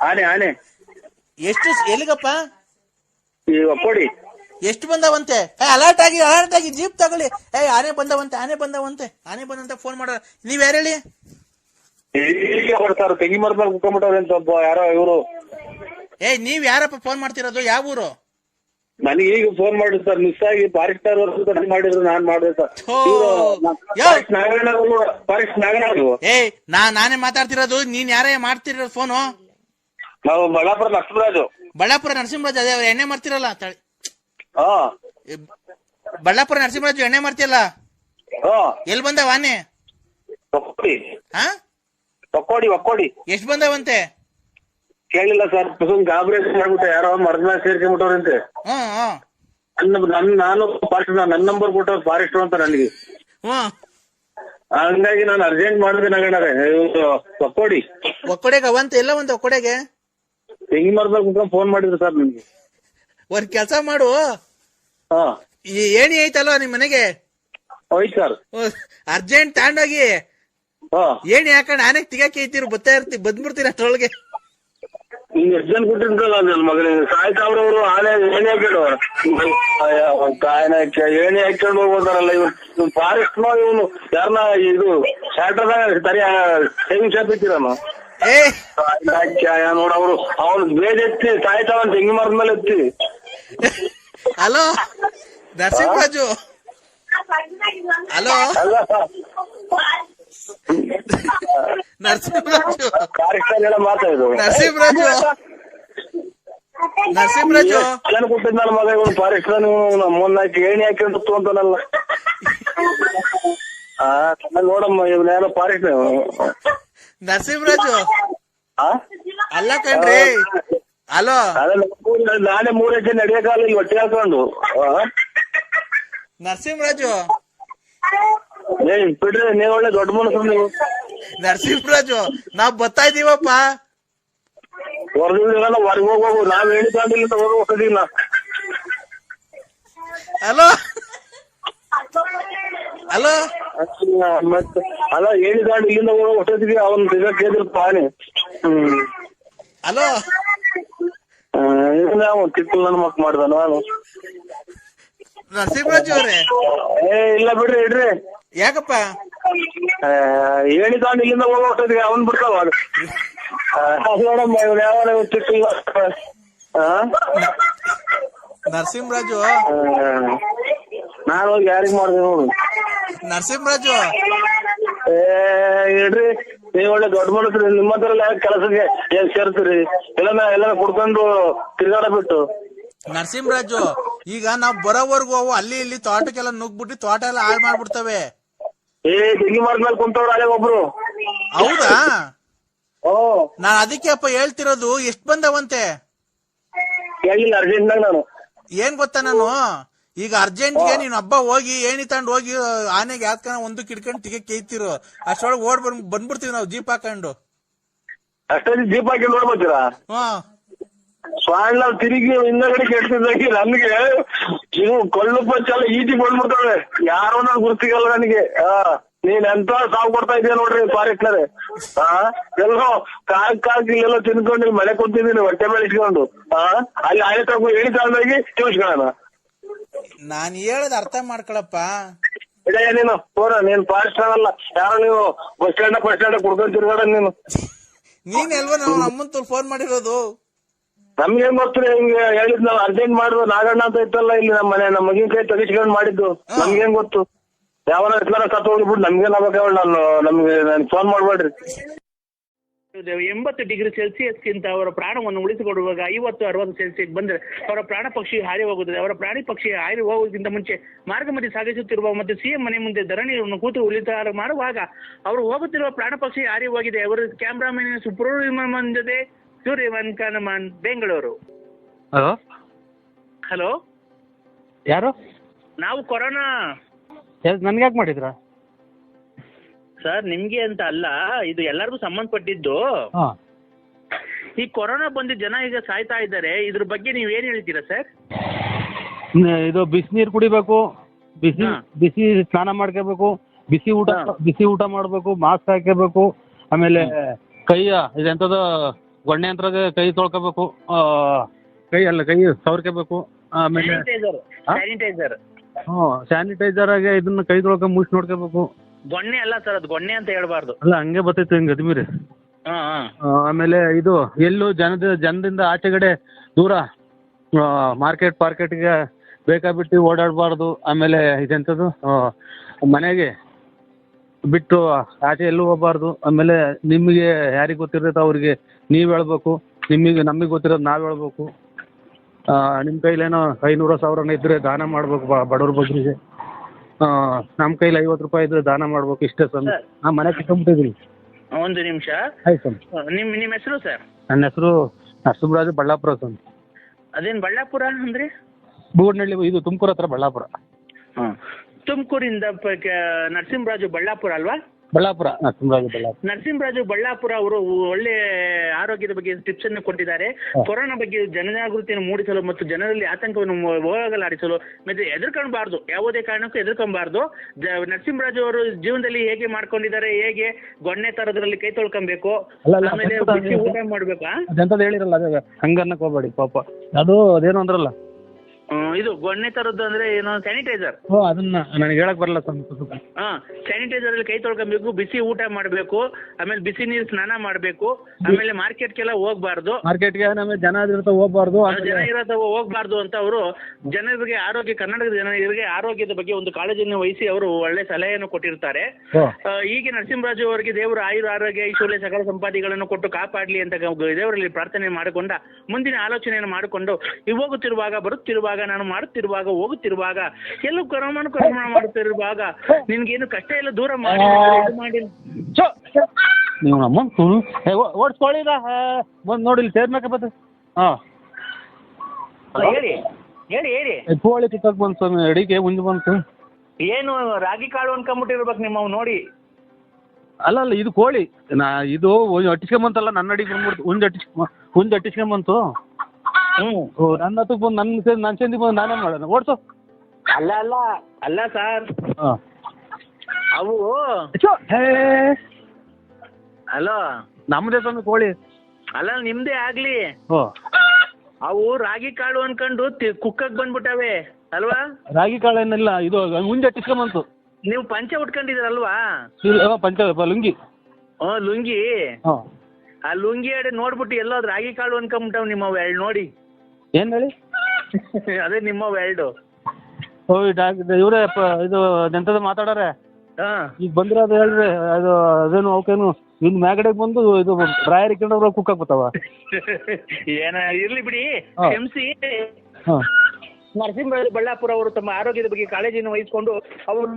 ಆನೆ ಎಷ್ಟು ಎಲ್ಲಿಗಪ್ಪ? ಈ ಒಕ್ಕೋಡಿ. ಎಷ್ಟು ಬಂದವಂತೆ? ಅಲರ್ಟ್ ಆಗಿ ಜೀಪ್ ತಗೊಳ್ಳಿ. ಆನೆ ಬಂದಂತೆ ಫೋನ್ ಮಾಡ. ನೀವ್ ಯಾರು ಹೇಳಿ? ಈಗ ಬರ್ತಾರ ತೆಂಗಿ ಮರದಲ್ಲಿ ಕುತ್ಕೊಂಡ್ಬಿಟ್ಟವ್ರೆ ಅಂತ ಒಬ್ಬ ಯಾರೋ ಇವರು. ನೀವ್ ಯಾರಪ್ಪ ಫೋನ್ ಮಾಡ್ತಿರೋದು? ಯಾವ ಊರು? ನನಗೆ ಈಗ ಫೋನ್ ಮಾಡಿದ್ರು ಸರ್, ಮಿಸ್ ಆಗಿ ಫಾರೆಸ್ಟ್ ಮಾಡಿದ್ರು, ನಾನ್ ಮಾಡಿದೆ ಸರ್. ಫಾರೆಸ್ಟ್ ನಾನೇ ಮಾತಾಡ್ತಿರೋದು. ನೀನ್ ಯಾರೇ ಮಾಡ್ತಿರೋದು ಫೋನು? ನಾವು ಬಳ್ಳಾಪುರ ನರಸಿಂಹರಾಜ್. ಅದೇ ಎಣ್ಣೆ ಮಾಡ್ತಿರಲ್ಲ ತಳಿ. ಬಳ್ಳಾಪುರ ನರಸಿಂಹರಾಜು ಎಣ್ಣೆ ಮಾಡ್ತಿಯಲ್ಲ, ಎಲ್ಲಿ ಬಂದವ ಆನೆ? ಒಕ್ಕೋಡಿ. ಎಷ್ಟ್ ಬಂದವಂತೆ? ಕೇಳಿಲ್ಲ ಸರ್, ಗಾಬರಿ ಮಾಡ್ಬಿಟ್ಟೆ. ಯಾರೋ ಮರದ ಮೇಲೆ ಸೇರ್ಕೊಂಡ್ಬಿಟ್ಟವ್ರಂತೆ. ನಾನು ಫಾರೆಸ್ಟ್, ನನ್ನ ನಂಬರ್ ಕೊಟ್ಟವ್ರು ಫಾರೆಸ್ಟ್ ಅಂತ ನನಗೆ. ಹಂಗಾಗಿ ನಾನು ಅರ್ಜೆಂಟ್ ಮಾಡಿದೆ. ನಗಣರೆ ಒಕ್ಕೋಡೆಗೆ ಅವಂತ ಎಲ್ಲ ಒಂದು ಒಕ್ಕೋಡೆಗೆ ತೆಂಗಿ ಮರದಲ್ಲಿ ಕುತ್ಕೊಂಡು ಫೋನ್ ಮಾಡಿದ್ರು ಸರ್ ನಿಮ್ಗೆ. ಒಂದ್ ಕೆಲ್ಸ ಮಾಡು, ಏಣಿ ಐತಲ್ವ ನಿಮ್ ಮನೆಗೆ? ಹೋಯ್ತು ಸರ್. ಅರ್ಜೆಂಟ್ ತಗೊಂಡೋಗಿ ಏಣಿ ಹಾಕೊಂಡ್ ಆನೆಗ್ ತಿಗಾಕಿ ಐತಿರು ಬಂದ್ಬಿಡ್ತೀರ ಅಷ್ಟ್ರೊಳಗೆ. ಹಿಂಗ್ ಎಷ್ಟು ಜನ ಕೊಟ್ಟಿರ್ತಾರಲ್ಲ ನನ್ನ ಮಗನಿಗೆ ಸಾಯ್ತಾವ್ರವ್ರು. ಆನೆ ಏಣಿ ಹಾಕೊಂಡು ಏಣಿ ಹಾಕೊಂಡು ಹೋಗ್ಬೋದಾರಲ್ಲ ಇವ್ರು. ಫಾರೆಸ್ಟ್ ಇವನು ಯಾರನ್ನ ಇದು ಶಾರ್ಟರ್ದಾಗ ಸರಿ ಸೇವಿಂಗ್ ಶಾಪ್ ಇಟ್ಟಿರನು ನೋಡವ್ರು. ಅವ್ನು ಬೇಜ್ ಎತ್ತಿ ಸಾಯ್ತಾವನ್ ತೆಂಗಿ ಮರದ ಮೇಲೆ ಎತ್ತಿ. ಹಲೋ ನರಸಿಂಹರಾಜು. ಹಲೋ ನರಸಿಂಹರಾಜು ಕೊಟ್ಟಿದ್ ನನ್ನ ಮಗ ಇವನು ಫಾರೆಸ್ಟ್ ಮೊನ್ನಾಕಿ ಏಣಿ ಹಾಕೊಂಡು ಅಂತಾನಲ್ಲ. ನೋಡಮ್ಮ ಇವ್ನ ಯಾರೋ ಫಾರೆಸ್ಟ್ ನರಸಿಂಹರಾಜು. ಅಲ್ಲ ಕಣ್ರಿ. ಹಲೋ ನಾನೇ 3 ಹೆಜ್ಜೆ ನಡೆಯಕ್ಕಾಗಲ್ಲ ಇಲ್ಲಿ ಹೊಟ್ಟೆ ಹಾಕೊಂಡು. ನರಸಿಂಹರಾಜು ಬಿಡ್ರಿ, ನೀವ್ ಒಳ್ಳೆ ದೊಡ್ಡ ಮನಸ್ಸು ನೀವು. ನರಸಿಂಹರಾಜು ನಾವ್ ಬರ್ತಾ ಇದೀವಪ್ಪ. ಹೊರಗಿಲ್ಲ ಹೊರಗೆ ಹೋಗ್ಬೇಕು. ನಾವ್ ಹೇಳಿಲ್ಲ ಹೋಗೋದಿಲ್ಲ. ಹಲೋ ಹಲೋ ಮತ್ತೆ ಅಲ್ಲ ಹೇಳಿದಾಂಡ್ ಇಲ್ಲಿಂದ ಹೋಗೋ ಹೊಟ್ಟೋದಿಗೆ ಅವನ್ ಕೇಳಿದ್ರಪ್ಪ ಆನೆ. ಹಲೋ ತಿಕ್ಕಲ್ ನನ್ನ ಮಕ್ ಮಾಡ್ದ ನಾನು. ನರಸಿಂಹರಾಜು ಅವ್ರೆ ಇಲ್ಲ ಬಿಡ್ರಿ ಇಡ್ರಿ. ಯಾಕಪ್ಪ? ಹೇಳಿದಾಂಡ್ ಇಲ್ಲಿಂದ ಹೋಗೋ ಹೊಟ್ಟೋದಿಗೆ ಅವನ್ ಬಿಡ್ತಾವ ನೋಡಮ್ಮ ಇವ್ರು ಯಾವ ತಿಕ್ಕಲ್. ನರಸಿಂಹರಾಜು ನಾನು ಹೋಗಿ ಯಾರಿಗ್ ಮಾಡ್ದೆ ನೋಡು. ನರಸಿಂಹರಾಜು ಇಡ್ರಿ, ನೀವ್ ಒಳ್ಳೆ ದೊಡ್ಡ ಮನಸ್ರಿ. ನಿಮ್ಮ ಹತ್ರ ಕೆಲಸಕ್ಕೆ ಏನ್ ಸೇರ್ತೀರಿ? ಎಲ್ಲ ಕುಡ್ಕೊಂಡು ತಿರ್ಗಾಡ ಬಿಟ್ಟು. ನರಸಿಂಹರಾಜು ಈಗ ನಾವ್ ಬರೋವರ್ಗು ಅವು ಅಲ್ಲಿ ಇಲ್ಲಿ ತೋಟಕ್ಕೆಲ್ಲ ನುಗ್ಬಿಟ್ಟು ತೋಟ ಎಲ್ಲ ಹಾಳು ಮಾಡ್ಬಿಡ್ತವೆ. ತೆಂಗಿ ಮರದ ಮೇಲೆ ಕುಂತವ್ರು ಅಲ್ಲೇ ಒಬ್ರು. ಹೌದಾ? ನಾನ್ ಅದಕ್ಕೆ ಅಪ್ಪ ಹೇಳ್ತಿರೋದು. ಎಷ್ಟ್ ಬಂದವಂತೆ? ಹೇಳಿಲ್ಲ ಅರ್ಜೆಂಟ್ನಾಗ ನಾನು. ಏನ್ ಗೊತ್ತಾ, ನಾನು ಈಗ ಅರ್ಜೆಂಟ್ಗೆ ನೀನ್ ಹಬ್ಬ ಹೋಗಿ ಏಣಿ ತಗೊಂಡು ಹೋಗಿ ಆನೆಗೆ ಯಾತ್ಕನ ಒಂದು ಕಿಡ್ಕೊಂಡು ತಿಗೆ ಕೇಯ್ತಿರು. ಅಷ್ಟೊಳಗೆ ಬಂದ್ಬಿಡ್ತೀವಿ ನಾವು ಜೀಪ್ ಹಾಕೊಂಡು. ಅಷ್ಟೇ ಜೀಪ್ ಹಾಕಿ ನೋಡ್ಬೋತೀರಾ? ಸ್ವಾಣ ತಿರುಗಿ ಹಿಂದಗಡೆ ಕೆಡ್ತಿದ್ದಾಗಿ ನನ್ಗೆ ಇವು ಕೊಳ್ಳು ಪಚ್ಚೆಲ್ಲ ಈಟಿ ಬಂದ್ಬಿಡ್ತವೆ. ಯಾರೋ ನನ್ ಗುರ್ತಿಗಲ್ಲ ನನಗೆ. ನೀನ್ ಎಂತ ಸಾವು ಕೊಡ್ತಾ ಇದೀಯ ನೋಡ್ರಿ ಫಾರೆಸ್ಟ್ನರೆ. ಎಲ್ಲೋ ಕಾಕ್ ಇಲ್ಲೆಲ್ಲ ತಿನ್ಕೊಂಡು ಮಳೆ ಕೊಡ್ತಿದ್ದೀನಿ ಹೊಟ್ಟೆ ಮೇಲೆ ಇಟ್ಕೊಂಡು. ಅಲ್ಲಿ ಆನೆ ತಗೋ ಹೇಳಿ ತಗೊಂಡೋಗಿ ತಿಳ್ಸ್ಕೊಳ್ಳೋಣ. ನಾನ್ ಹೇಳದ್ ಅರ್ಥ ಮಾಡ್ಕೊಳಪ್ಪ. ನೀನು ನೀನ್ ಫಾರೆಸ್ಟ್ ಅಲ್ಲ ಯಾರೋ ನೀವು ಬಸ್ ಸ್ಟ್ಯಾಂಡ್ ಕುಡ್ಕೊಂಡ್ ತಿರ್ಗಾಡ ನೀನು. ನೀನ್ ಎಲ್ವ ನಾವು ಅಮ್ಮಂತ ಫೋನ್ ಮಾಡಿರೋದು. ನಮ್ಗೇನ್ ಗೊತ್ತಿರಿ ಹಿಂಗೆ ಹೇಳಿದ್ ನಾವ್ ಅರ್ಜೆಂಟ್ ಮಾಡುದು. ನಾಗಣ್ಣ ಅಂತ ಇತ್ತಲ್ಲ ಇಲ್ಲಿ ನಮ್ಮ ಮಗಿನ ಕೈ ತೆಗಿಸ್ಕೊಂಡ್ ಮಾಡಿದ್ದು. ನಮ್ಗೇನ್ ಗೊತ್ತು? ಯಾವನ ಎತ್ಲಾರ ಸತ್ತು ಹೋಗ್ಬಿಟ್ಟು ನಮ್ಗೇನ್ ಆಗ್ಬೇಕವಳು. ನಮ್ಗೆ ಫೋನ್ ಮಾಡ್ಬೇಡ್ರಿ. 80 ಡಿಗ್ರಿ ಸೆಲ್ಸಿಯಸ್ಗಿಂತ ಅವರ ಪ್ರಾಣವನ್ನು ಉಳಿಸಿಕೊಡುವಾಗ 50-60 ಸೆಲ್ಸಿಯಸ್ ಬಂದರೆ ಅವರ ಪ್ರಾಣ ಪಕ್ಷಿ ಹಾರಿ ಹೋಗುತ್ತದೆ. ಅವರ ಪ್ರಾಣಿ ಪಕ್ಷಿ ಹಾರಿ ಹೋಗುವುದಕ್ಕಿಂತ ಮುಂಚೆ ಮಾರ್ಗ ಮಧ್ಯೆ ಸಾಗಿಸುತ್ತಿರುವ ಮತ್ತು ಸಿಎಂ ಮನೆ ಮುಂದೆ ಧರಣಿಯನ್ನು ಕೂತು ಉಳಿತಾರ ಮಾಡುವಾಗ ಅವರು ಹೋಗುತ್ತಿರುವ ಪ್ರಾಣ ಪಕ್ಷಿ ಹಾರಿ ಹೋಗಿದೆ. ಅವರು ಕ್ಯಾಮ್ರಾಮನ್ ಸುಬ್ರಹ್ಮಣ್ಯನ್ ಜೊತೆ ಸೂರ್ಯಮನ್ ಕನಮನ್, ಬೆಂಗಳೂರು. ಹಲೋ ಹಲೋ, ಯಾರು? ನಾವು ಕೊರೋನಾ. ನನ್ಗೆ ಯಾಕೆ ಮಾಡಿದ್ರ ಸರ್? ನಿಮ್ಗೆ ಅಂತ ಅಲ್ಲ, ಇದು ಎಲ್ಲರಿಗೂ ಸಂಬಂಧಪಟ್ಟಿದ್ದು. ಈ ಕೊರೋನಾ ಬಂದು ಜನ ಈಗ ಸಾಯ್ತಾ ಇದ್ದಾರೆ. ಇದ್ರ ಬಗ್ಗೆ ನೀವ್ ಏನ್ ಹೇಳ್ತೀರಾ ಸರ್? ಇದು ಬಿಸಿನೀರು ಕುಡಿಬೇಕು, ಬಿಸಿ ಸ್ನಾನ ಮಾಡ್ಕೋಬೇಕು, ಬಿಸಿ ಊಟ ಮಾಡ್ಬೇಕು, ಮಾಸ್ಕ್ ಹಾಕೋಬೇಕು. ಆಮೇಲೆ ಕೈಯ ಇದೆಂತದ ಗೊಣ್ಣೆ ಯಂತ್ರಾಗ ಕೈ ತೊಳ್ಕೊಬೇಕು, ಕೈ ಸವರ್ಕೋಬೇಕು. ಆಮೇಲೆ ಸ್ಯಾನಿಟೈಸರ್ ಸ್ಯಾನಿಟೈಸರಾಗೆ ಇದನ್ನ ಕೈ ತೊಳ್ಕೊಂಡು ಮುಚ್ಚಿ ನೋಡ್ಕೋಬೇಕು. ಗೊಣ್ಣೆ ಅಲ್ಲ ಸರ್, ಅದು ಗೊಣ್ಣೆ ಅಂತ ಹೇಳ್ಬಾರ್ದು. ಅಲ್ಲ ಹಂಗೆ ಬರ್ತೈತೆ ಹಿಂಗೆ ಅದ್ಮೀರಿ. ಆಮೇಲೆ ಇದು ಎಲ್ಲೂ ಜನದಿಂದ ಆಚೆಗಡೆ ದೂರ ಮಾರ್ಕೆಟ್ಗೆ ಬೇಕಾಬಿಟ್ಟು ಓಡಾಡಬಾರ್ದು. ಆಮೇಲೆ ಇದೆಂಥದ್ದು ಮನೆಗೆ ಬಿಟ್ಟು ಆಚೆ ಎಲ್ಲೂ ಹೋಗ್ಬಾರ್ದು. ಆಮೇಲೆ ನಿಮಗೆ ಯಾರಿಗೆ ಗೊತ್ತಿರುತ್ತೆ ಅವ್ರಿಗೆ ನೀವು ಹೇಳ್ಬೇಕು, ನಮಗೆ ಗೊತ್ತಿರೋದು ನಾವು ಹೇಳ್ಬೇಕು. ನಿಮ್ಮ ಕೈಲೇನೋ 500,000 ಇದ್ದರೆ ದಾನ ಮಾಡ್ಬೇಕು ಬಡವ್ರ ಬಗ್ಗರಿಗೆ. ನಮ್ಮ ಕೈಲಿ 50 ರೂಪಾಯಿ ಇದ್ರೆ ದಾನ ಮಾಡ್ಬೇಕು. ಇಷ್ಟೇ ಸರ್. ನಾನು ಮನೆ ಕಿತ್ಕೊಂಡ್ಬಿಟ್ಟಿದ್ದೀನಿ. ಒಂದು ನಿಮಿಷ. ಆಯ್ತು ಸರ್. ನಿಮ್ಮ ಹೆಸರು ಸರ್? ನನ್ನ ಹೆಸರು ನರಸಿಂಹರಾಜು ಬಳ್ಳಾಪುರ ಸರ್. ಅದೇನು ಬಳ್ಳಾಪುರ ಅಂದ್ರೆ? ಬೂಡ್ನಳ್ಳಿ, ಇದು ತುಮಕೂರು ಹತ್ರ ಬಳ್ಳಾಪುರ. ತುಮಕೂರಿಂದ ನರಸಿಂಹರಾಜು ಬಳ್ಳಾಪುರ ಅಲ್ವಾ? ಬಳ್ಳಾಪುರ, ನರಸಿಂಹರಾಜು ಬಳ್ಳಾಪುರ ಅವರು ಒಳ್ಳೆ ಆರೋಗ್ಯದ ಬಗ್ಗೆ ಟಿಪ್ಸ್ ಅನ್ನು ಕೊಟ್ಟಿದ್ದಾರೆ. ಕೊರೋನಾ ಬಗ್ಗೆ ಜನಜಾಗೃತಿಯನ್ನು ಮೂಡಿಸಲು ಮತ್ತು ಜನರಲ್ಲಿ ಆತಂಕವನ್ನು ಹೋಗಲಾಡಿಸಲು ಮತ್ತೆ ಎದುರ್ಕೊಳ್ಬಾರ್ದು, ಯಾವುದೇ ಕಾರಣಕ್ಕೂ ಎದುರ್ಕೊಬಾರ್ದು. ನರಸಿಂಹರಾಜು ಅವರು ಜೀವನದಲ್ಲಿ ಹೇಗೆ ಮಾಡ್ಕೊಂಡಿದ್ದಾರೆ, ಹೇಗೆ ಗೊಣ್ಣೆ ತರದ್ರಲ್ಲಿ ಕೈ ತೊಳ್ಕೊಬೇಕು, ಆಮೇಲೆ ಬಿಸಿ ಊಟ ಮಾಡ್ಬೇಕಾ ಅಂತ ಹೇಳಿರಲ್ಲ, ಅದೇ ಹಂಗನ್ನಕ್ ಹೋಗ್ಬೇಡಿ ಪಾಪ. ಅದು ಅದೇನು ಅಂದ್ರಲ್ಲ, ಇದು ಗೊಣ್ಣೆ ತರದ್ದು ಅಂದ್ರೆ ಏನೋ ಸ್ಯಾನಿಟೈಸರ್. ಅದನ್ನ ನನಗೆ ಹೇಳಕ್ ಬರಲ್ಲ ಸರ್. ಸ್ಯಾನಿಟೈಸರ್ ಅಲ್ಲಿ ಕೈ ತೊಳ್ಕೊಬೇಕು, ಬಿಸಿ ಊಟ ಮಾಡ್ಬೇಕು, ಆಮೇಲೆ ಬಿಸಿ ನೀರು ಸ್ನಾನ ಮಾಡ್ಬೇಕು, ಆಮೇಲೆ ಮಾರ್ಕೆಟ್ಗೆಲ್ಲ ಹೋಗ್ಬಾರ್ದು. ಮಾರ್ಕೆಟ್ಗೆ ಜನ ಇರುತ್ತೆ ಹೋಗ್ಬಾರ್ದು, ಜನ ಇರತ್ತ ಹೋಗ್ಬಾರ್ದು ಅಂತ ಅವರು ಜನರಿಗೆ ಕರ್ನಾಟಕದ ಜನರಿಗೆ ಆರೋಗ್ಯದ ಬಗ್ಗೆ ಒಂದು ಕಾಳಜಿಯನ್ನು ವಹಿಸಿ ಅವರು ಒಳ್ಳೆ ಸಲಹೆಯನ್ನು ಕೊಟ್ಟಿರ್ತಾರೆ. ಹೀಗೆ ನರಸಿಂಹರಾಜು ಅವರಿಗೆ ದೇವರು ಆರೋಗ್ಯ ಐಶ್ವರ್ಯ ಸಕಲ ಸಂಪಾದಿಗಳನ್ನು ಕೊಟ್ಟು ಕಾಪಾಡ್ಲಿ ಅಂತ ದೇವರಲ್ಲಿ ಪ್ರಾರ್ಥನೆ ಮಾಡಿಕೊಂಡ ಮುಂದಿನ ಆಲೋಚನೆಯನ್ನು ಮಾಡಿಕೊಂಡು ಹೋಗುತ್ತಿರುವಾಗ, ಬರುತ್ತಿರುವಾಗ, ನಾನು ಮಾಡುತ್ತಿರುವಾಗ, ಹೋಗುತ್ತಿರುವಾಗ, ಎಲ್ಲೂ ಕರ್ಮ ಮಾಡುತ್ತಿರುವಾಗ ನಿನ್ಗೇನು ಕಷ್ಟ ಎಲ್ಲ ದೂರ ಮಾಡಿ ನೀವು ಓಡಿಸ್ಕೊಳ್ಳಿ ಬಂದು ನೋಡಿ ಸೇರ್ಬೇಕ ಬತ್ತ. ಹೇಳಿ ಹೇಳಿ ಹೇಳಿ. ಕೋಳಿ ಕಿತ್ತಕ್ ಬಂತು ಸ್ವಾಮಿ, ಅಡಿಗೆ ಮುಂದೆ ಬಂತು. ಏನು ರಾಗಿ ಕಾಳು ಅನ್ಕೊಂಬಿಟ್ಟಿರ್ಬೇಕು ನಿಮ್ಮವ್ ನೋಡಿ. ಅಲ್ಲ ಇದು ಕೋಳಿ ಇದು ಅಟ್ಟಿಸ್ಕೊಂಬಂತಲ್ಲ, ನನ್ನ ಅಡಿಗೆ ಬಂದ್ಬಿಡ್ತು. ಹುಂಜ್ ಅಟ್ಟಿಸ್ಕೊಂಬಂತು. ನನ್ನ ಹತ್ತಕ್ಕೆ ಬಂದು ನನ್ನ ಚೆಂದಿ ಬಂದು ನಾನೇನು ಮಾಡೋಣ, ಓಡಿಸು. ಅಲ್ಲ ಸರ್, ಅವು ಅಲೋ ನಮ್ದೇ ಸ್ವಾಮಿ ಕೋಳಿ. ಅಲ್ಲ ನಿಮ್ದೇ ಆಗ್ಲಿ, ಅವು ರಾಗಿ ಕಾಳು ಅನ್ಕೊಂಡು ಕುಕ್ಕಕ್ ಬಂದ್ಬಿಟ್ಟವೆ ಅಲ್ವಾ? ರಾಗಿ ಕಾಳು ಏನಿಲ್ಲ, ಇದು ಹುಂಜ್ ಅಟ್ಟಿಸ್ಕೊಂಬಂತು. ನೀವು ಪಂಚೆ ಉಟ್ಕೊಂಡಿದ್ದೀರಲ್ವಾ? ಪಂಚೆ ಲುಂಗಿ. ಲುಂಗಿ. ಆ ಲುಂಗಿ ಅಡೆ ನೋಡ್ಬಿಟ್ಟು ಎಲ್ಲೋ ರಾಗಿ ಕಾಳು ಅನ್ಕೊಂಬಿಟ್ಟವ್ ನಿಮ್ಮವ್ ಎರಡು ನೋಡಿ. ಏನ್ ಹೇಳಿ? ಅದೇ ನಿಮ್ಮವ್ ಎರಡು. ಇವ್ರೇ ಇದು ಎಂತದ ಮಾತಾಡಾರೆ. ಈಗ ಬಂದಿರೋದು ಹೇಳ್ರಿ, ಅದು ಅದೇನು ಅವಕೇನು ಇನ್ ಮ್ಯಾಗಡೆಗೆ ಬಂದು ಇದು ಡ್ರಾಯರ್ ಇಟ್ಕೊಂಡ್ರೆ ಕುಕ್ ಆಗ್ಬಿಡ್ತಾವ. ಏನ ಇರ್ಲಿ ಬಿಡಿ, ಕ್ಷಮಿಸಿ. ನರಸಿಂಹರಾಜು ಬಳ್ಳಾಪುರ ಅವರು ತಮ್ಮ ಆರೋಗ್ಯದ ಬಗ್ಗೆ ಕಾಳಜಿಯನ್ನು ವಹಿಸಿಕೊಂಡು ಅವರು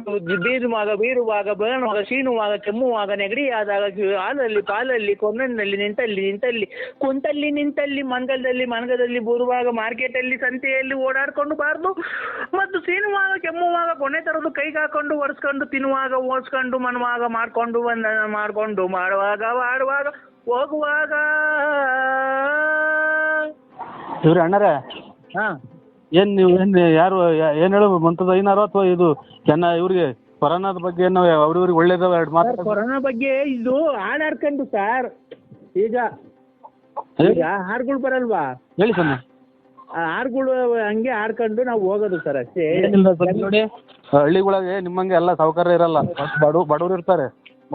ಬೀರುವಾಗ ಬೇಣುವಾಗ ಶೀಣುವಾಗ ಕೆಮ್ಮುವಾಗ ನೆಗಡಿಯಾದಾಗ ಹಾಲಲ್ಲಿ ಪಾಲಲ್ಲಿ ಕೊನ್ನಲ್ಲಿ ನಿಂತಲ್ಲಿ ಕುಂತಲ್ಲಿ ನಿಂತಲ್ಲಿ ಮನಗದಲ್ಲಿ ಬರುವಾಗ ಮಾರ್ಕೆಟಲ್ಲಿ ಸಂತೆಯಲ್ಲಿ ಓಡಾಡ್ಕೊಂಡು ಬಾರ್ದು ಮತ್ತು ಸೀನುವಾಗ ಕೆಮ್ಮುವಾಗ ಕೊನೆ ತರದು ಕೈಗೆ ಹಾಕೊಂಡು ಒರೆಸ್ಕೊಂಡು ತಿನ್ನುವಾಗ ಓಡಿಸ್ಕೊಂಡು ಮನುವಾಗ ಮಾಡ್ಕೊಂಡು ಮಾಡುವಾಗ ಹೋಗುವಾಗ. ಇವ್ರ ಅಣ್ಣರೇ, ನೀವು ಯಾರು ಏನು ಹೇಳು ಮಂತದ ಐನಾರು ಅಥವಾ ಇದು ಇವ್ರಿಗೆ ಕೊರೋನಾದ ಬಗ್ಗೆ ಏನೋ ಅವ್ರಿಗೆ ಒಳ್ಳೇದವ ಎರಡು ಮಾತು. ಕೊರೋನಾ ಬಗ್ಗೆ ಇದು ಹಾಡಾಡ್ಕೊಂಡು ಸರ್, ಈಗ ಹಾಡುಗಳು ಬರಲ್ವಾ ಹೇಳಿ ಸರ್. ಹಾಡುಗಳು ಹಂಗೆ ಹಾಡ್ಕೊಂಡು ನಾವು ಹೋಗೋದು ಸರ್, ಅಷ್ಟೇ. ನೋಡಿ ಹಳ್ಳಿಗಳಿಗೆ ನಿಮ್ಮಂಗೆ ಎಲ್ಲ ಸೌಕರ್ಯ ಇರಲ್ಲ, ಬಡವ್ರು ಇರ್ತಾರೆ.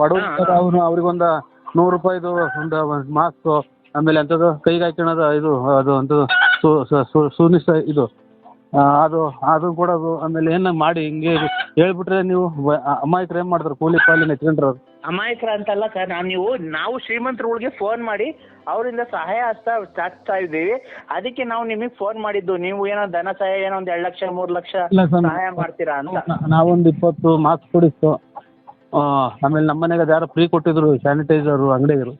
ಬಡವ್ರು ಅವ್ರಿಗೊಂದು 100 ರೂಪಾಯಿದು ಒಂದು ಮಾಸ್ಕ್, ಆಮೇಲೆ ಎಂಥದ್ದು ಕೈಗೆ ಹಾಕೋಣದು ಇದು ಅದು ಅಂಥದ್ದು ಸುನಿಶ್ಚ ಇದು ಅದು ಕೊಡೋದು. ಆಮೇಲೆ ಏನ ಮಾಡಿ ಹಿಂಗೆ ಹೇಳ್ಬಿಟ್ರೆ ನೀವು ಅಮಾಯಕರು ಏನ್ ಮಾಡ್ತಾರೆ, ಕೂಲಿ ಪಾಲಿ ನೆಚ್ಕೊಂಡ್ರು. ಅಮಾಯಕರ ಅಂತಲ್ಲ ಸರ್, ನಾವು ಶ್ರೀಮಂತರುಗಳಿಗೆ ಫೋನ್ ಮಾಡಿ ಅವರಿಂದ ಸಹಾಯ ಚಾಚ್ತಾ ಇದ್ದೀವಿ. ಅದಕ್ಕೆ ನಾವು ನಿಮಗೆ ಫೋನ್ ಮಾಡಿದ್ದು. ನೀವು ಏನೋ ಧನ ಸಹಾಯ ಏನೋ 2 ಲಕ್ಷ 3 ಲಕ್ಷ ಸಹಾಯ ಮಾಡ್ತೀರಾ ಅಂತ. ನಾವೊಂದು 20 ಮಾಸ್ಕ್ ಕೊಡಿಸ್ತು. ಆಮೇಲೆ ನಮ್ಮ ಮನೆಗೆ ಅದು ಯಾರೋ ಫ್ರೀ ಕೊಟ್ಟಿದ್ರು ಸ್ಯಾನಿಟೈಸರ್ ಅಂಗಡಿಗರು,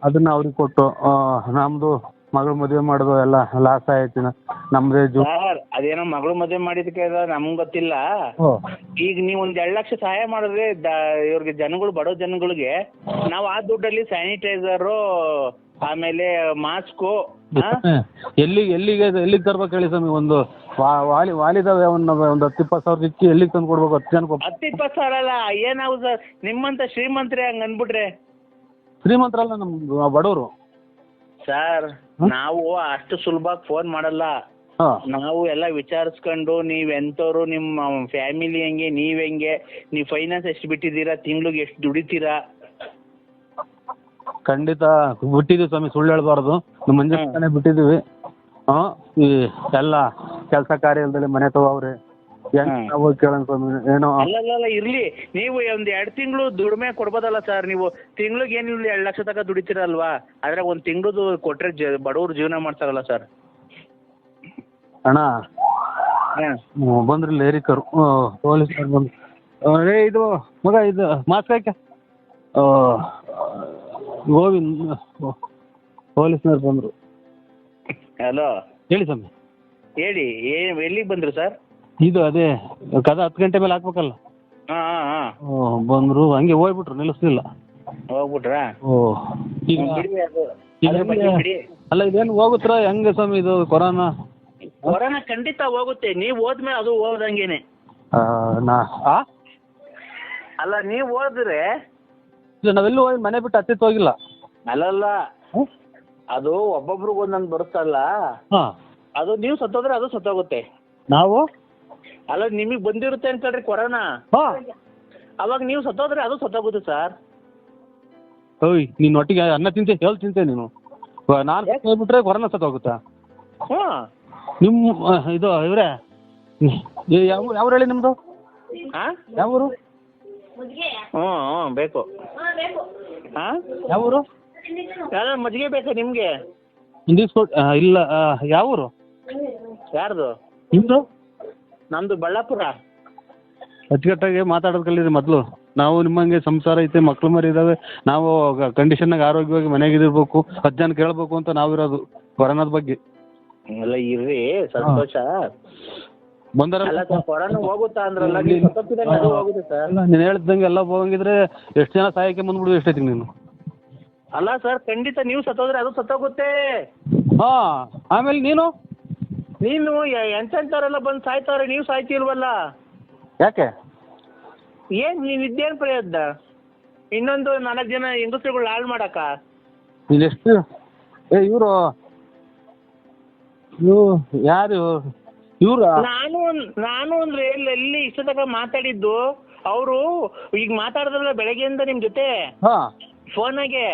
ಅದನ್ನ ಅವ್ರಿಗೆ ಕೊಟ್ಟು ನಮ್ದು ಮಗಳು ಮದುವೆ ಮಾಡೋದು ಎಲ್ಲ ಲಾಸ್ ಆಯ್ತು. ನಮ್ದೇ ಅದೇನೋ ಮಗಳು ಮದುವೆ ಮಾಡಿದಕ್ಕೆ ನಮ್ಗೆ ಗೊತ್ತಿಲ್ಲ. ಈಗ ನೀವು 2 ಲಕ್ಷ ಸಹಾಯ ಮಾಡಿದ್ರೆ ಇವ್ರಿಗೆ ಜನಗಳು, ಬಡವ ಜನಗಳಿಗೆ ನಾವು ಆ ದುಡ್ಡಲ್ಲಿ ಸ್ಯಾನಿಟೈಸರು ಆಮೇಲೆ ಮಾಸ್ಕು ಎಲ್ಲಿಗೆ ತರ್ಬೇಕು ಹೇಳಿ ಸ್ವಾಮಿ? ಒಂದು ವಾಲಿದಾವೆ ಒಂದು 10-20 ಸಾವಿರ ಇಕ್ಕಿ ಎಲ್ಲಿಗೆ ತಂದು ಕೊಡ್ಬೇಕು? 10 ಜನಕ್ಕೆ 10-20 ಸಾವಿರ ಅಲ್ಲ, ಏನಾಗುತ್ತೆ ಸರ್ ನಿಮ್ಮಂತ ಶ್ರೀಮಂತರೇ ಹಂಗ ಅಂದ್ಬಿಟ್ರೆ? ಶ್ರೀಮಂತರಲ್ಲ, ನಮ್ದು ಬಡವರು. ಸರ್ ನಾವು ಅಷ್ಟು ಸುಲಭವಾಗಿ ಫೋನ್ ಮಾಡಲ್ಲ. ನಾವು ಎಲ್ಲ ವಿಚಾರಿಸ್ಕೊಂಡು ನೀವ್ ಎಂತವ್ರು, ನಿಮ್ಮ ಫ್ಯಾಮಿಲಿ ಹೆಂಗೆ, ನೀವ್ ಹೆಂಗೆ, ನೀವ್ ಫೈನಾನ್ಸ್ ಎಷ್ಟು ಬಿಟ್ಟಿದ್ದೀರಾ, ತಿಂಗ್ಳಿಗೆ ಎಷ್ಟು ದುಡಿತೀರಾ? ಖಂಡಿತ ಬಿಟ್ಟಿದ್ದೀವಿ ಸ್ವಾಮಿ, ಸುಳ್ಳು ಹೇಳ್ಬಾರ್ದು. ನಮ್ಮ ಮಂಜಾನೆ ಬಿಟ್ಟಿದ್ದೀವಿ. ಈ ಎಲ್ಲ ಕೆಲಸ ಕಾರ್ಯ ಇಲ್ದಲ್ಲಿ ಮನೆ ತಗೋವ್ರಿ, ಹೋಗಿ ಕೇಳೋಣ ಸ್ವಾಮಿ ಏನೋ. ಅಲ್ಲ ಇರ್ಲಿ, ನೀವು ಒಂದ್ 2 ತಿಂಗಳು ದುಡಿಮೆ ಕೊಡ್ಬೋದಲ್ಲ ಸರ್. ನೀವು ತಿಂಗ್ಳಿಗೆ ಏನಿಲ್ಲ 2 ಲಕ್ಷ ತನಕ ದುಡಿತೀರಲ್ವಾ, ಅದ್ರಾಗ 1 ತಿಂಗಳದು ಕೊಟ್ರೆ ಬಡವ್ರು ಜೀವನ ಮಾಡ್ತಾರಲ್ಲ ಸರ್. ಅಣ್ಣ ಬಂದ್ರಿ ಲೇರಿಕರು ಪೊಲೀಸ್ ಬಂದು, ಇದು ಮಗ ಇದು ಮಾಸ್ಕ್ ಹಾಕ, ಗೋವಿಂದ್ ಪೊಲೀಸ್ನವ್ರು ಬಂದ್ರು. ಹಲೋ ಹೇಳಿ ಸ್ವಾಮಿ. ಹೇಳಿ, ಎಲ್ಲಿಗೆ ಬಂದ್ರು ಸರ್? ಇದು ಅದೇ ಕದ 10 ಗಂಟೆ ಮೇಲೆ ಹಾಕ್ಬೇಕಲ್ಲ. ಬಂದ್ರು, ಹಂಗೆ ಹೋಗ್ಬಿಟ್ರು, ನಿಲ್ಲಿಸ್ಲಿಲ್ಲ. ಹೋಗ್ಬಿಟ್ರಾ? ಈಗ ಅಲ್ಲ ಇದೇನು ಹೋಗುತ್ತಾ ಹೆಂಗೆ ಸ್ವಾಮಿ ಇದು ಕೊರೋನಾ? ಕೊರೋನಾ ಖಂಡಿತ ಹೋಗುತ್ತೆ, ನೀವ್ ಹೋದ್ಮೇಲೆ ಅದು ಹೋದಂಗೇನೆ. ಅಲ್ಲ ನೀವ್ ಹೋದ್ರೆ ನಾವೆಲ್ಲೂ ಹೋಗಿ ಮನೆ ಬಿಟ್ಟು ಹತ್ತಿತ್ತು ಹೋಗಿಲ್ಲ. ಅಲ್ಲಲ್ಲ, ಅದು ಒಬ್ಬೊಬ್ರಿಗೆ ಒಂದೊಂದು ಬರುತ್ತಲ್ಲ, ಅದು ನೀವು ಸತ್ತೋದ್ರೆ ಅದು ಸತ್ತೋಗುತ್ತೆ. ನಾವು ಅಲ್ಲ ನಿಮಗ್ ಬಂದಿರುತ್ತೆ ಅನ್ಕೊಳ್ರಿ ಕೊರೋನಾ, ಅವಾಗ ನೀವು ಸತ್ತೋದ್ರೆ ಅದು ಸತ್ತೋಗುತ್ತೆ ಸರ್. ಓಯ್ ನೀನ್ ಒಟ್ಟಿಗೆ ಅನ್ನ ತಿಂತೆ ಹೇಳಿ ತಿಂತೆ ನೀನು, ನಾನು ಹೋಗ್ಬಿಟ್ರೆ ಕೊರೋನಾ ಸತ್ತೋಗುತ್ತಾ? ನಿಮ್ಮ ಇದು ಇವ್ರೆ ಯಾವ ಹೇಳಿ ನಿಮ್ದು ಯಾವ ಊರು? ಬೇಕು. ಯಾವ ಊರು? ಯಾವ್ದು ಮಜ್ಜಿಗೆ ಬೇಕಾ ನಿಮ್ಗೆ? ಇಲ್ಲ, ಯಾವ ಊರು? ಯಾರ್ದು? ನಿಮ್ದು? ನಮ್ದು ಬಳ್ಳಾಪುರ. ಅಚ್ಚುಕಟ್ಟಾಗಿ ಮಾತಾಡೋದು ಕಲೀರಿ ಮೊದಲು. ನಾವು ನಿಮ್ಮಂಗೆ ಸಂಸಾರ ಐತೆ, ಮಕ್ಳು ಮರಿ ಇದಾವೆ, ನಾವು ಕಂಡೀಷನ್ನಾಗ ಆರೋಗ್ಯವಾಗಿ ಮನೆಗಿದಿರ್ಬೇಕು, 10 ಜನ ಕೇಳಬೇಕು ಅಂತ ನಾವಿರೋದು ಕೊರೋನಾದ ಬಗ್ಗೆ. ಎಲ್ಲ ಇರ್ರಿ, ಸಂತೋಷ ಬಂದಾರಲ್ಲ. ಕೊರೋನಾ ಹೋಗುತ್ತಾ ಅಂದ್ರಲ್ಲ, ಹೋಗುತ್ತೆ ಸರ್. ನೀನು ಹೇಳ್ದಂಗೆ ಎಲ್ಲ ಹೋಗಂಗಿದ್ರೆ ಎಷ್ಟು ಜನ ಸಾಯಕ್ಕೆ ಬಂದ್ಬಿಡು, ಎಷ್ಟೈತಿ ನೀನು? ಅಲ್ಲ ಸರ್, ಖಂಡಿತ ನೀವು ಸತ್ತೋದ್ರೆ ಅದು ಸತ್ತೋಗುತ್ತೆ. ಆಮೇಲೆ ನೀನು ಎಂತೆಂಥವ್ರೆಲ್ಲ ಬಂದು ಸಾಯ್ತಾವ್ರೆ, ನೀವು ಸಾಯ್ತಿಲ್ವಲ್ಲ ಯಾಕೆ? ಏನ್ ನೀವ್ ಇದ್ದೇನ್ ಪ್ರಯತ್ನ? ಇನ್ನೊಂದು 4 ಜನ ಹೆಂಗಸ್ರುಗಳು ಹಾಳು ಮಾಡಕ್ಕ? ನೀನೆಷ್ಟು ಇವರು ಯಾರು ಇವ್ರ? ನಾನು ಅಂದ್ರೆ ಎಲ್ಲಿ ಇಷ್ಟ ತನಕ ಮಾತಾಡಿದ್ದು, ಅವರು ಈಗ ಮಾತಾಡಿದ್ರಲ್ಲ ಬೆಳಗ್ಗೆಯಿಂದ ನಿಮ್ ಜೊತೆ ಫೋನಾಗೆ,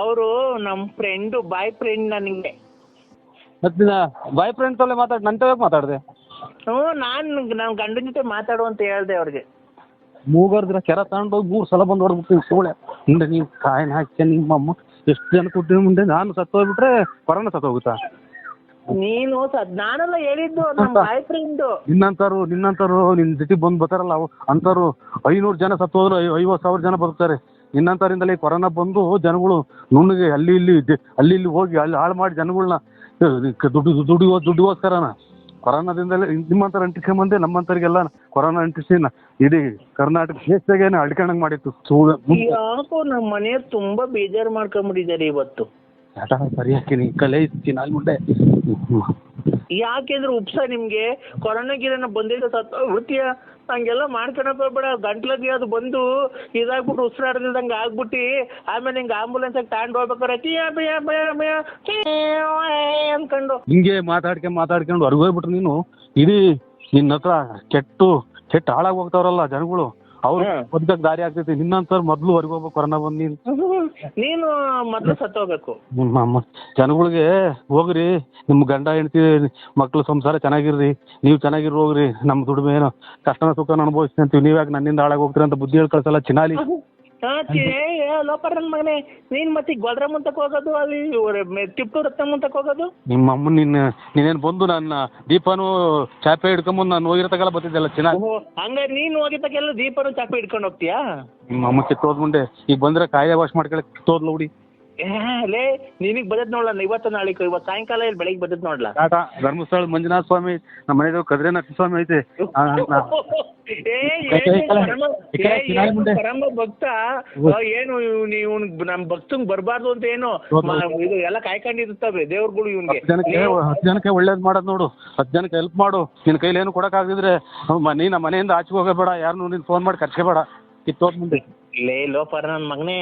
ಅವರು ನಮ್ ಫ್ರೆಂಡ್, ಬಾಯ್ ಫ್ರೆಂಡ್. ನನಗೆ ಮತ್ತೆ ಬಾಯ್ ಫ್ರೆಂಡ್ ತಲೆ ನಂತವಾಗ ಮಾತಾಡಿದೆ. ನಾನು ಗಂಡನ ಜೊತೆ ಮಾತಾಡು ಅಂತ ಹೇಳ್ದೆ ಅವ್ರಿಗೆ. ಮೂಗರ್ದ್ರ ಕೆರ ತಗೊಂಡೋಗಿ 3 ಸಲ ಬಂದು ಹೊಡ್ಬಿಡ್ತೀನಿ ಸೋಳೆ ಹಿಂದೆ. ನೀವು ಕಾಯಿನ ಹಾಕ್ಯ ನಿಮ್ಮಮ್ಮ ಎಷ್ಟು ಜನ ಕೊಟ್ಟಿನ ಮುಂದೆ ನಾನು ಸತ್ತೋಗ್ಬಿಟ್ರೆ ಕೊರೋನಾ ಸತ್ತೋಗುತ್ತಾ? ನೀನು ನಾನೆಲ್ಲ ಹೇಳಿದ್ದು ನಮ್ಮ ಬಾಯ್ ಫ್ರೆಂಡ್. ನಿನ್ನಂತಾರು ನಿನ್ನ ಜೊತೆ ಬಂದು ಬರ್ತಾರಲ್ಲ ಅವು ಅಂತವ್ರು 500 ಜನ ಸತ್ತೋದ್ರು 50,000 ಜನ ಬದುಕ್ತಾರೆ. ನಿನ್ನಂತರಿಂದಲೇ ಕೊರೋನಾ ಬಂದು ಜನಗಳು ನುಣ್ಣಗೆ ಅಲ್ಲಿ ಇಲ್ಲಿ ಹೋಗಿ ಅಲ್ಲಿ ಹಾಳು ಮಾಡಿ ಜನಗಳನ್ನ ದುಡ್ಡಿಗೋಸ್ಕರನ ಕೊರೋನಾದಿಂದಲೇ ನಿಮ್ಮಂತರ ಅಂಟಿಸ್ಕೊಂಬಂದೆ ನಮ್ಮಂತರಿಗೆಲ್ಲ ಕೊರೋನಾ ಅಂಟಿಸಿ ಇಡೀ ಕರ್ನಾಟಕ ದೇಶದಾಗೇನೆ ಅಡ್ಕೊಂಡಂಗೆ ಮಾಡಿತ್ತು. ಯಾಕೋ ನಮ್ಮ ಮನೆಯವ್ರು ತುಂಬಾ ಬೇಜಾರು ಮಾಡ್ಕೊಂಡ್ಬಿಟ್ಟಿದ್ದಾರೆ ಇವತ್ತು. ಸರಿ ಹಾಕಿನಿ ಕಲೆ ಇಸ್ತೀನಿ ಅಲ್ಲಿ ಮುಂದೆ. ಯಾಕೆಂದ್ರೆ ಉಪ್ಸ ನಿಮ್ಗೆ ಕೊರೋನಾ ಗಿರೋನ ಬಂದಿದ್ದ ಸತ್ತೋಗ್ಬಿಟ್ಟಿಯ, ಹಂಗೆಲ್ಲ ಮಾಡ್ಕೊಳಕ್ ಹೋಗ್ಬೇಡ. ಗಂಟ್ಲಗೆ ಅದು ಬಂದು ಇದಾಗ್ಬಿಟ್ಟು ಉಸಿರಾಡ್ದಿಲ್ದಂಗೆ ಆಗ್ಬಿಟ್ಟು ಆಮೇಲೆ ಹಿಂಗೆ ಆಂಬುಲೆನ್ಸ್ ತಗೊಂಡು ಹೋಗ್ಬೇಕಾರೆ ಅನ್ಕೊಂಡು ಹಿಂಗೆ ಮಾತಾಡ್ಕೊಂಡು ಹೊರಗೋಗ್ಬಿಟ್ರು ನೀನು. ಇಡೀ ನಿನ್ನ ಹತ್ರ ಕೆಟ್ಟ ಹಾಳಾಗಿ ಹೋಗ್ತಾವ್ರಲ್ಲ ಜನಗಳು, ಅವ್ರು ಬದುಕಕ್ ದಾರಿ ಆಗ್ತೈತಿ. ನಿನ್ನಂತ ಮೊದ್ಲು ಹೊರಗೆ ಹೋಗ್ಬೇಕು ಕೊರೋನಾ ಬಂದು ನೀನು ಮೊದ್ಲು ಸತ್ತೋಗ್ಬೇಕು. ಜನಗಳಿಗೆ ಹೋಗ್ರಿ, ನಿಮ್ ಗಂಡ ಹೆಂಡತಿ ಮಕ್ಳು ಸಂಸಾರ ಚೆನ್ನಾಗಿರ್ರಿ, ನೀವು ಚೆನ್ನಾಗಿರ್ ಹೋಗ್ರಿ, ನಮ್ ದುಡಿಮೆ ಏನೋ ಕಷ್ಟನ ಸುಖನ ಅನುಭವಿಸ್ತೀನಿ ಅಂತೀವಿ, ನೀವ್ಯಾಕೆ ನನ್ನಿಂದ ಹಾಳಾಗಿ ಹೋಗ್ತೀರಿ ಅಂತ ಬುದ್ಧಿ ಹೇಳಿ ಕಳ್ಸಲ್ಲ ಚಿನಾಲಿ. ಲೋಪರ್ ನನ್ ಮಗನೇ, ನೀನ್ ಮತ್ತೆ ಗೊಲ್ರ ಮುಂತಕ್ ಹೋಗೋದು, ಅಲ್ಲಿ ತಿಪ್ಪು ರತ್ನ ಮುಂತಕ್ ಹೋಗೋದು. ನಿಮ್ಮ ಅಮ್ಮ ನೀನೇನ್ ಬಂದು ನನ್ನ ದೀಪನು ಚಾಪೆ ಹಿಡ್ಕೊಂಬಂದು ನಾನು ಹೋಗಿರತಗೆಲ್ಲ ಬರ್ತಿದ್ದೆಲ್ಲ ಚೆನ್ನಾಗಿ. ಹಂಗಾರೆ ನೀನ್ ಹೋಗಿದ್ದಕ್ಕೆಲ್ಲ ದೀಪನು ಚಾಪೆ ಹಿಡ್ಕೊಂಡು ಹೋಗ್ತೀಯಾ? ನಿಮ್ಮ ಅಮ್ಮ ಕಿತ್ತೋದ್ ಮುಂದೆ ಈಗ ಬಂದ್ರೆ ಕಾಯಿಲೆ ವಾಶ್ ಮಾಡ್ಕೊಳಕ್ ಕಿತ್ತೋದ್ಲ ಹುಡಿ. ಲೇ ನಿನಗ್ ಬದತ್ ನೋಡ್ಲ, ಇವತ್ತು ಸಾಯಂಕಾಲ ಇಲ್ಲಿ ಬೆಳಿಗ್ಗೆ ಬದತ್ ನೋಡ್ಲಾ. ಧರ್ಮಸ್ಥಳ ಮಂಜುನಾಥ ಸ್ವಾಮಿ, ನಮ್ಮ ಮನೆಯದು ಕದ್ರೆನಾಥ ಸ್ವಾಮಿ ಐತೆ. ಪರಮ ಭಕ್ತ ಏನು ನೀವು ನಮ್ ಭಕ್ತಂಗ್ ಬರ್ಬಾರ್ದು ಅಂತ ಏನು ಇದು ಎಲ್ಲ ಕಾಯ್ಕೊಂಡಿರ್ತವೆ ದೇವ್ರುಗಳು ಇವ್ನಿಗೆ. 10 ಜನಕ್ಕೆ ಒಳ್ಳೇದ್ ಮಾಡೋದ್ ನೋಡು, 10 ಜನಕ್ಕೆ ಹೆಲ್ಪ್ ಮಾಡು. ನಿನ್ ಕೈಲಿ ಏನು ಕೊಡಕ್ ಆಗಿದ್ರೆ ನೀ ನಮ್ಮ ಮನೆಯಿಂದ ಆಚೆ ಹೋಗಬೇಡ, ಯಾರನ್ನು ನೀನ್ ಫೋನ್ ಮಾಡಿ ಕರ್ಸ್ಕೋಬೇಡ, ಕಿತ್ತೋದ್ ಮುಂದೆ. ಲೇ ಲೋಪರ್ ನನ್ ಮಗನೇ,